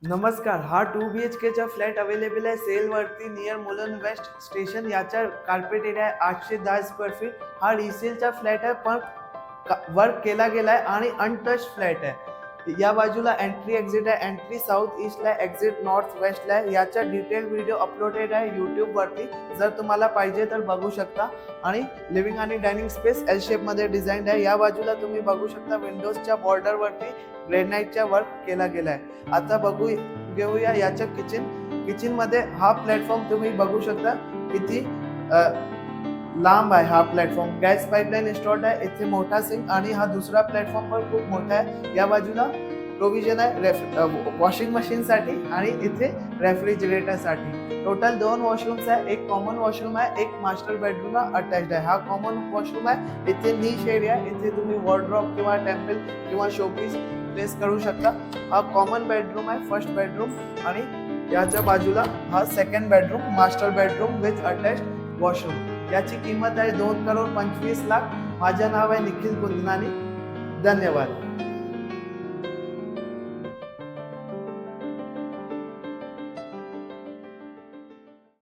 नमस्कार. हा 2 BHKचा flat available आहे सेलवरती नियर मुलुंड वेस्ट स्टेशन. याचा कार्पेट एरिया आहे 810 स्क्वेअर फीट. हा रिसेलचा फ्लॅट आहे, पण वर्क केला गेला आहे आणि अनटच फ्लॅट आहे. या बाजूला एंट्री एक्झिट आहे. एंट्री साऊथ ईस्टला आहे, एक्झिट नॉर्थ वेस्टला आहे. याचा डिटेल व्हिडिओ अपलोडेड आहे यूट्यूबवरती. जर तुम्हाला पाहिजे तर बघू शकता. आणि लिव्हिंग आणि डायनिंग स्पेस एल शेपमध्ये डिझाईन आहे. या बाजूला तुम्ही बघू शकता विंडोजच्या बॉर्डरवरती ग्रेनाइटचा वर्क केला गेला आहे. आता घेऊया याच्या किचन मध्ये. हा प्लॅटफॉर्म तुम्ही बघू शकता किती लांब आहे. हा प्लॅटफॉर्म गॅस पाईपलाईन इन्स्टॉल्ड आहे. इथे मोठा सिंक आणि हा दुसरा प्लॅटफॉर्म पण खूप मोठा आहे. या बाजूला प्रोव्हिजन आहे वॉशिंग मशीन साठी आणि इथे रेफ्रिजरेटर साठी. टोटल 2 वॉशरूम्स आहे. एक कॉमन वॉशरूम आहे, एक मास्टर बेडरूम अटॅच्ड आहे. हा कॉमन वॉशरूम आहे. इथे निश एरिया, इथे तुम्ही वॉर्डरोब किंवा टेम्पल किंवा शोपीस प्लेस करू शकता. हा कॉमन बेडरूम आहे, फर्स्ट बेडरूम. आणि याच्या बाजूला हा second bedroom, master bedroom with attached washroom. याची किंमत आहे 2,25,00,000. माझे नाव आहे निखिल कुंदनानी. धन्यवाद.